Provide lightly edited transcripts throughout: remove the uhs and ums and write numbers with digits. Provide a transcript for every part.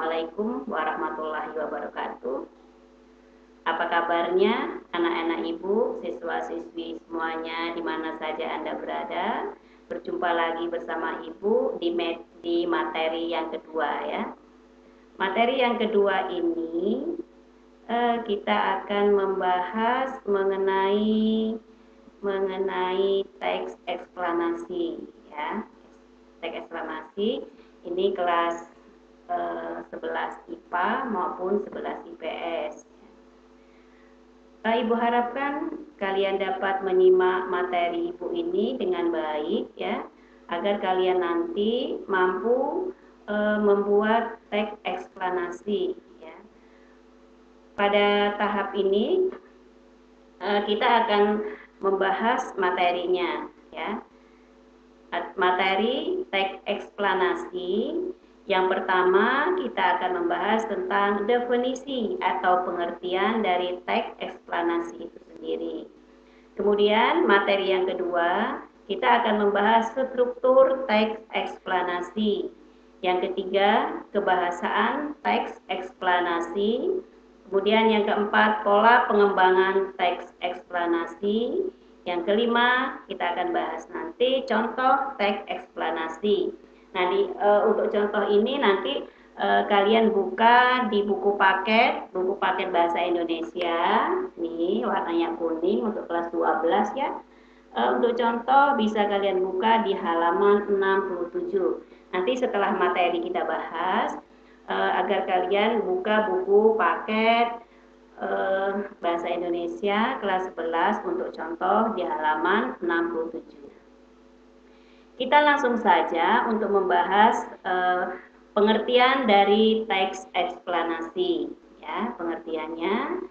Assalamualaikum warahmatullahi wabarakatuh. Apa kabarnya anak-anak ibu, siswa-siswi semuanya di mana saja Anda berada? Berjumpa lagi bersama ibu di materi yang kedua ya. Materi yang kedua ini kita akan membahas mengenai teks eksplanasi ya. Teks eksplanasi ini kelas 11 IPA maupun 11 IPS. Ibu harapkan kalian dapat menyimak materi Ibu ini dengan baik ya, agar kalian nanti mampu membuat teks eksplanasi ya. Pada tahap ini kita akan membahas materinya ya. Materi teks eksplanasi. Yang pertama, kita akan membahas tentang definisi atau pengertian dari teks eksplanasi itu sendiri. Kemudian, materi yang kedua, kita akan membahas struktur teks eksplanasi. Yang ketiga, kebahasaan teks eksplanasi. Kemudian yang keempat, pola pengembangan teks eksplanasi. Yang kelima, kita akan bahas nanti contoh teks eksplanasi. Nah, untuk contoh ini nanti kalian buka di buku paket bahasa Indonesia. Nih, warnanya kuning untuk kelas 12 ya. Untuk contoh bisa kalian buka di halaman 67. Nanti setelah materi kita bahas, agar kalian buka buku paket bahasa Indonesia kelas 11 untuk contoh di halaman 67. Kita langsung saja untuk membahas pengertian dari teks eksplanasi ya. Pengertiannya,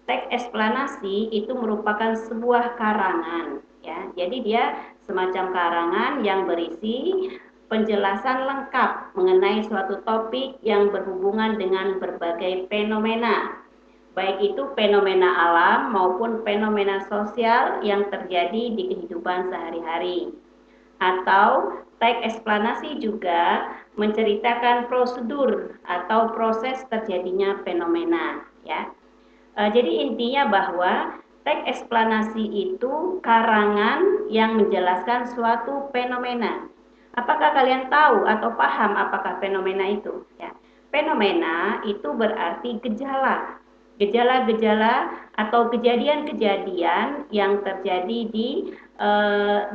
teks eksplanasi itu merupakan sebuah karangan ya. Jadi dia semacam karangan yang berisi penjelasan lengkap mengenai suatu topik yang berhubungan dengan berbagai fenomena, baik itu fenomena alam maupun fenomena sosial yang terjadi di kehidupan sehari-hari. Atau teks eksplanasi juga menceritakan prosedur atau proses terjadinya fenomena ya. Jadi intinya bahwa teks eksplanasi itu karangan yang menjelaskan suatu fenomena. Apakah kalian tahu atau paham apakah fenomena itu ya? Fenomena itu berarti gejala atau kejadian-kejadian yang terjadi di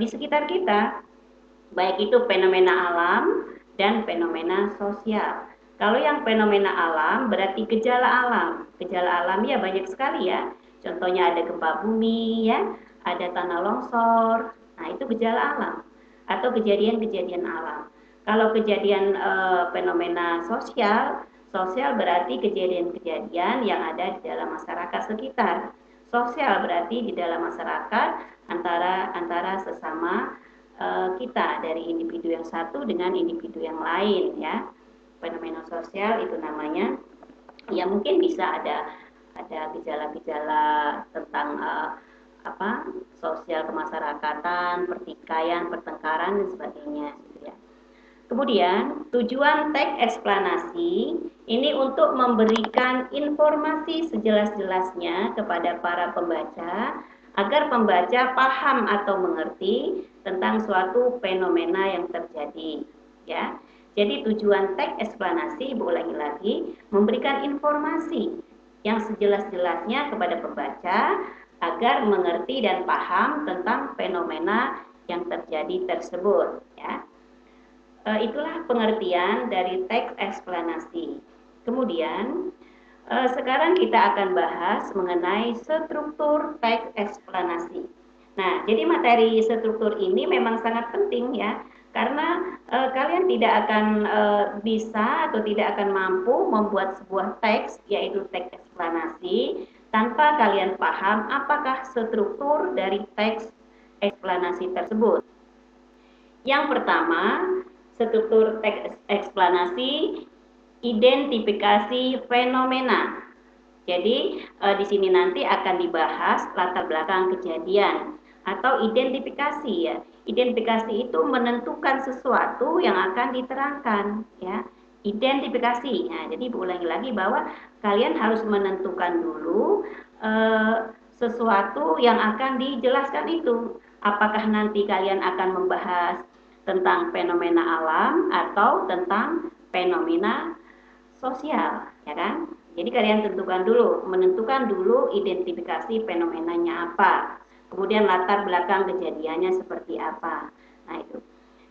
sekitar kita, baik itu fenomena alam dan fenomena sosial. Kalau yang fenomena alam berarti gejala alam. Gejala alam ya banyak sekali ya. Contohnya ada gempa bumi ya, ada tanah longsor. Nah, itu gejala alam atau kejadian-kejadian alam. Kalau kejadian fenomena sosial berarti kejadian-kejadian yang ada di dalam masyarakat sekitar. Sosial berarti di dalam masyarakat antara sesama kita, dari individu yang satu dengan individu yang lain ya. Fenomena sosial itu namanya ya, mungkin bisa ada gejala-gejala tentang sosial kemasyarakatan, pertikaian, pertengkaran dan sebagainya gitu ya. Kemudian tujuan teks eksplanasi ini untuk memberikan informasi sejelas-jelasnya kepada para pembaca agar pembaca paham atau mengerti tentang suatu fenomena yang terjadi ya. Jadi tujuan teks eksplanasi, Ibu ulangi lagi, memberikan informasi yang sejelas-jelasnya kepada pembaca agar mengerti dan paham tentang fenomena yang terjadi tersebut ya. Itulah pengertian dari teks eksplanasi. Kemudian sekarang kita akan bahas mengenai struktur teks eksplanasi. Nah, jadi materi struktur ini memang sangat penting ya, karena kalian tidak akan bisa atau tidak akan mampu membuat sebuah teks, yaitu teks eksplanasi, tanpa kalian paham apakah struktur dari teks eksplanasi tersebut. Yang pertama, struktur teks eksplanasi, identifikasi fenomena. Jadi di sini nanti akan dibahas latar belakang kejadian atau identifikasi ya. Identifikasi itu menentukan sesuatu yang akan diterangkan ya. identifikasi. Nah, jadi ulangi lagi bahwa kalian harus menentukan dulu sesuatu yang akan dijelaskan itu. Apakah nanti kalian akan membahas tentang fenomena alam atau tentang fenomena sosial, ya kan? Jadi kalian menentukan dulu identifikasi fenomenanya apa. Kemudian latar belakang kejadiannya seperti apa. Nah, itu.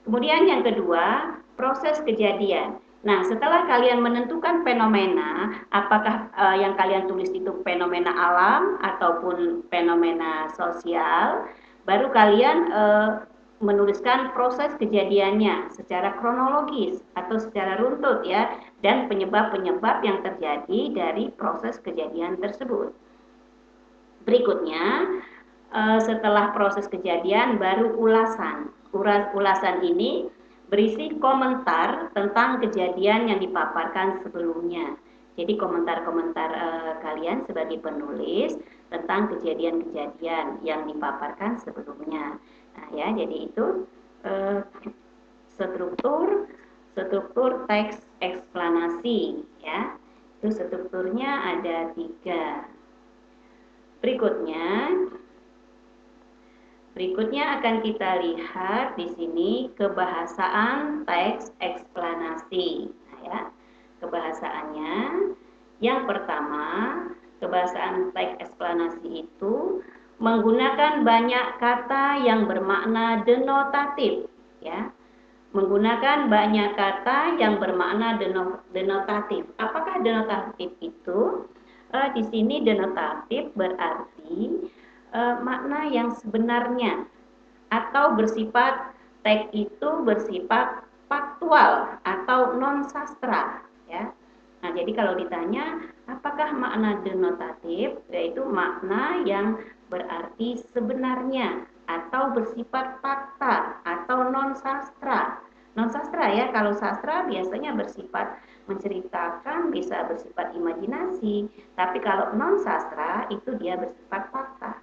Kemudian yang kedua, proses kejadian. Nah, setelah kalian menentukan fenomena, apakah yang kalian tulis itu fenomena alam ataupun fenomena sosial, baru kalian menuliskan proses kejadiannya secara kronologis atau secara runtut ya, dan penyebab-penyebab yang terjadi dari proses kejadian tersebut. Berikutnya, setelah proses kejadian baru ulasan. Ulasan ini berisi komentar tentang kejadian yang dipaparkan sebelumnya. Jadi komentar-komentar kalian sebagai penulis tentang kejadian-kejadian yang dipaparkan sebelumnya. Nah ya, jadi itu struktur teks eksplanasi ya. Itu strukturnya ada 3. Berikutnya akan kita lihat di sini kebahasaan teks eksplanasi. Nah, ya, kebahasaannya yang pertama, kebahasaan teks eksplanasi itu menggunakan banyak kata yang bermakna denotatif, ya. Menggunakan banyak kata yang bermakna denotatif. Apakah denotatif itu? Di sini denotatif berarti makna yang sebenarnya atau teks itu bersifat faktual atau non sastra ya. Nah, jadi kalau ditanya apakah makna denotatif, yaitu makna yang berarti sebenarnya atau bersifat fakta atau non sastra. Non sastra ya, kalau sastra biasanya bersifat menceritakan, bisa bersifat imajinasi, tapi kalau non sastra itu dia bersifat fakta.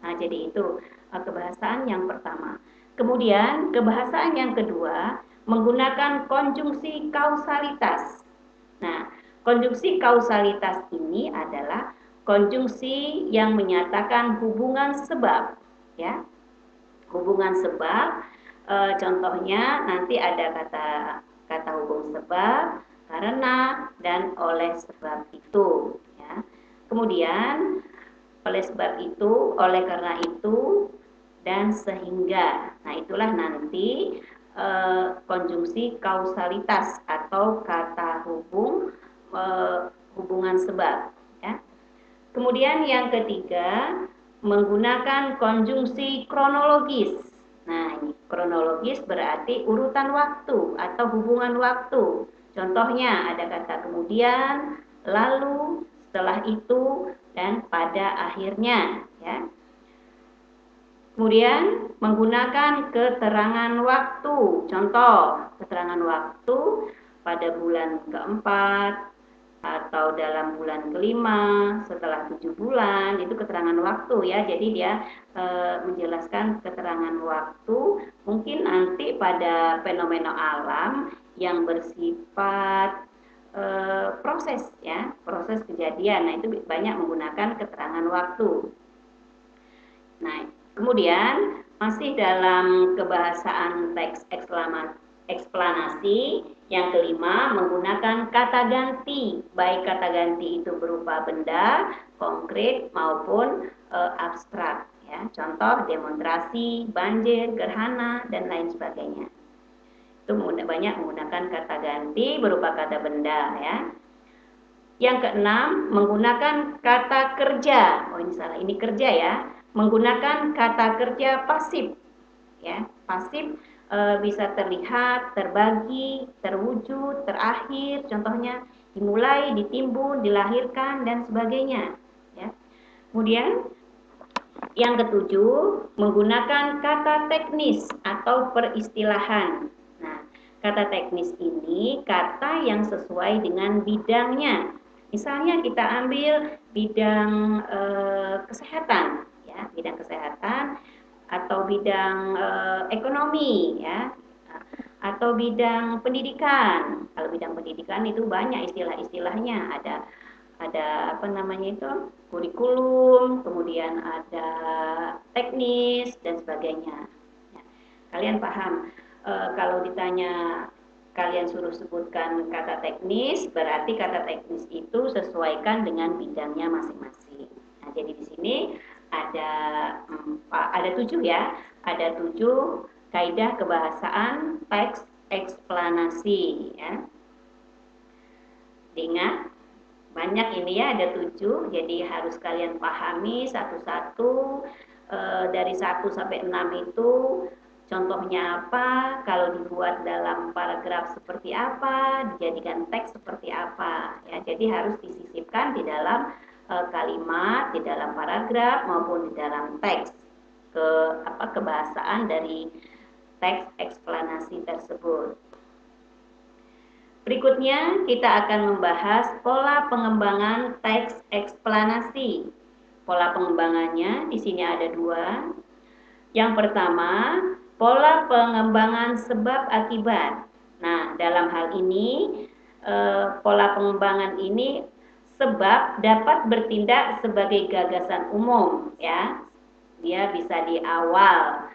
Nah, jadi itu kebahasaan yang pertama. Kemudian kebahasaan yang kedua menggunakan konjungsi kausalitas. Nah, konjungsi kausalitas ini adalah konjungsi yang menyatakan hubungan sebab, ya. Hubungan sebab, contohnya nanti ada kata hubung sebab, karena dan oleh sebab itu, ya. Kemudian oleh sebab itu, oleh karena itu, dan sehingga. Nah, itulah nanti konjungsi kausalitas atau kata hubungan sebab. Ya. Kemudian yang ketiga, menggunakan konjungsi kronologis. Nah, ini kronologis berarti urutan waktu atau hubungan waktu. Contohnya ada kata kemudian, lalu, setelah itu, dan pada akhirnya ya. Kemudian menggunakan keterangan waktu. Contoh, keterangan waktu pada bulan keempat atau dalam bulan kelima setelah 7 bulan, itu keterangan waktu ya. Jadi dia menjelaskan keterangan waktu mungkin nanti pada fenomena alam yang bersifat proses ya, proses kejadian. Nah, itu banyak menggunakan keterangan waktu. Nah, kemudian masih dalam kebahasaan teks eksplanasi, yang kelima menggunakan kata ganti, baik kata ganti itu berupa benda, konkret maupun abstrak ya. Contoh demonstrasi, banjir, gerhana dan lain sebagainya. Itu banyak menggunakan kata ganti berupa kata benda ya. Yang keenam, menggunakan kata kerja. Oh, ini salah, ini kerja ya. Menggunakan kata kerja pasif. Ya, pasif bisa terlihat, terbagi, terwujud, terakhir, contohnya dimulai, ditimbun, dilahirkan dan sebagainya, ya. Kemudian yang ketujuh, menggunakan kata teknis atau peristilahan. Nah, kata teknis ini kata yang sesuai dengan bidangnya. Misalnya kita ambil bidang kesehatan, ya, bidang kesehatan atau bidang ekonomi, ya. atau bidang pendidikan. Kalau bidang pendidikan itu banyak istilah-istilahnya, ada apa namanya itu, kurikulum, kemudian ada teknis dan sebagainya. Ya, kalian paham? Kalau ditanya kalian suruh sebutkan kata teknis, berarti kata teknis itu sesuaikan dengan bidangnya masing-masing. Nah, jadi di sini ada ada 7 ya, ada 7 kaidah kebahasaan teks eksplanasi ya. Diingat, banyak ini ya, ada 7, jadi harus kalian pahami satu-satu. Dari 1 sampai 6 itu contohnya apa, kalau dibuat dalam paragraf seperti apa, dijadikan teks seperti apa ya. Jadi harus disisipkan di dalam kalimat, di dalam paragraf maupun di dalam teks kebahasaan dari teks eksplanasi tersebut. Berikutnya kita akan membahas pola pengembangan teks eksplanasi. Pola pengembangannya di sini ada 2. Yang pertama, pola pengembangan sebab akibat. Nah, dalam hal ini pola pengembangan ini sebab dapat bertindak sebagai gagasan umum ya. Dia bisa di awal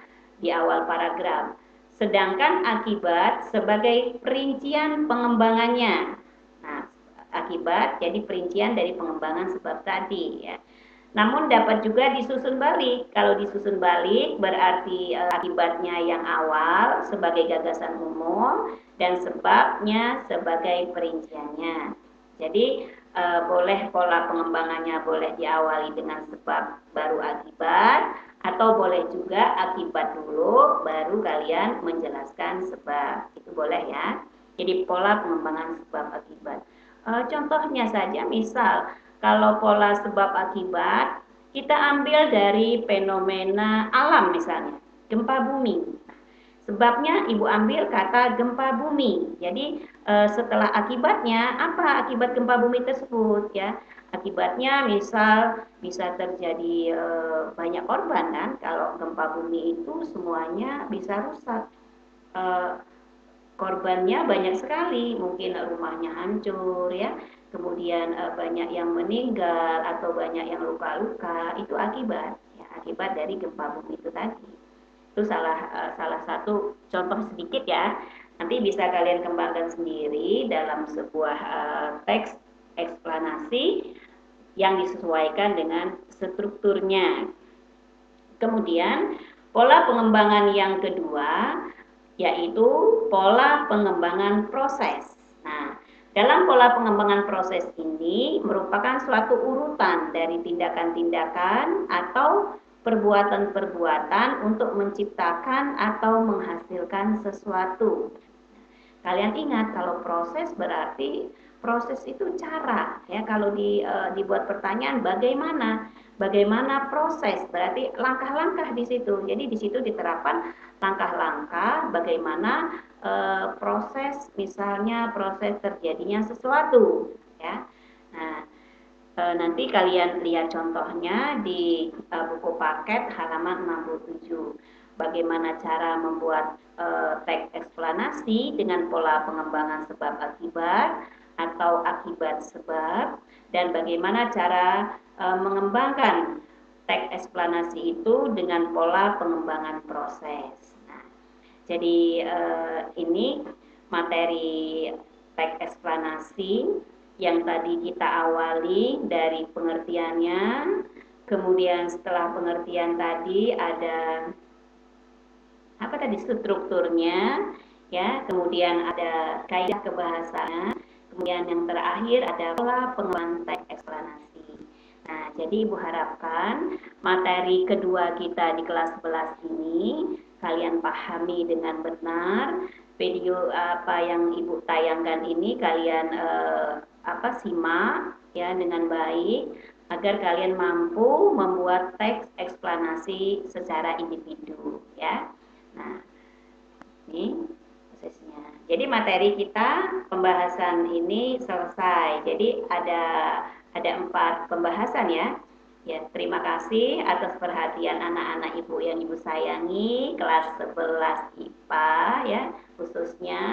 paragraf. Sedangkan akibat sebagai perincian pengembangannya. Nah, akibat jadi perincian dari pengembangan sebab tadi ya. Namun dapat juga disusun balik. Kalau disusun balik berarti akibatnya yang awal sebagai gagasan umum dan sebabnya sebagai perinciannya. Jadi boleh pola pengembangannya boleh diawali dengan sebab baru akibat, atau boleh juga akibat dulu baru kalian menjelaskan sebab. Itu boleh ya. Jadi pola pengembangan sebab akibat. Contohnya saja misal kalau pola sebab akibat kita ambil dari fenomena alam misalnya, gempa bumi. Sebabnya ibu ambil kata gempa bumi. Jadi setelah akibatnya, apa akibat gempa bumi tersebut ya? Akibatnya misal bisa terjadi banyak korban kan? Kalau gempa bumi itu semuanya bisa rusak. Korbannya banyak sekali, mungkin rumahnya hancur ya, kemudian banyak yang meninggal atau banyak yang luka-luka, itu akibat ya, akibat dari gempa bumi itu tadi. Itu salah satu contoh sedikit ya. Nanti bisa kalian kembangkan sendiri dalam sebuah teks eksplanasi yang disesuaikan dengan strukturnya. Kemudian pola pengembangan yang kedua yaitu pola pengembangan proses. Nah, dalam pola pengembangan proses ini merupakan suatu urutan dari tindakan-tindakan atau perbuatan-perbuatan untuk menciptakan atau menghasilkan sesuatu. Kalian ingat kalau proses berarti proses itu cara ya. Kalau dibuat pertanyaan bagaimana proses, berarti langkah-langkah di situ. Jadi di situ diterapkan langkah-langkah bagaimana proses, misalnya proses terjadinya sesuatu ya. Nah, nanti kalian lihat contohnya di buku paket halaman 67. Bagaimana cara membuat teks eksplanasi dengan pola pengembangan sebab akibat atau akibat sebab, dan bagaimana cara mengembangkan teks eksplanasi itu dengan pola pengembangan proses. Nah, jadi ini materi teks eksplanasi yang tadi kita awali dari pengertiannya, kemudian setelah pengertian tadi ada apa tadi, strukturnya ya, kemudian ada kaidah kebahasaan, kemudian yang terakhir ada pola pengembangan teks eksplanasi. Nah, jadi Ibu harapkan materi kedua kita di kelas 11 ini kalian pahami dengan benar. Video apa yang Ibu tayangkan ini kalian simak ya dengan baik agar kalian mampu membuat teks eksplanasi secara individu ya. Nah, ini prosesnya. Jadi materi kita pembahasan ini selesai. Jadi ada 4 pembahasan ya. Ya, terima kasih atas perhatian anak-anak Ibu yang Ibu sayangi, kelas 11 Ibu. IPA ya khususnya.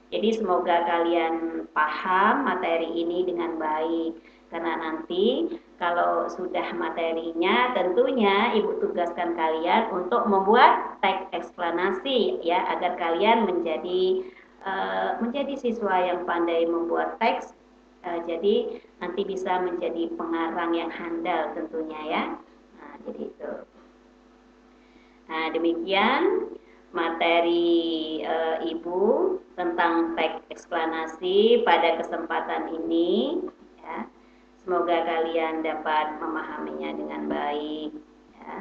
Jadi semoga kalian paham materi ini dengan baik. Karena nanti kalau sudah materinya tentunya Ibu tugaskan kalian untuk membuat teks eksplanasi ya agar kalian menjadi siswa yang pandai membuat teks. Jadi nanti bisa menjadi pengarang yang handal tentunya ya. Nah, jadi itu. Nah, demikian materi Ibu tentang teks eksplanasi pada kesempatan ini ya. Semoga kalian dapat memahaminya dengan baik ya.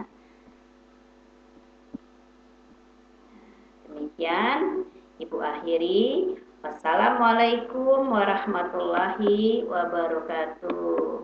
Demikian Ibu akhiri. Wassalamualaikum warahmatullahi wabarakatuh.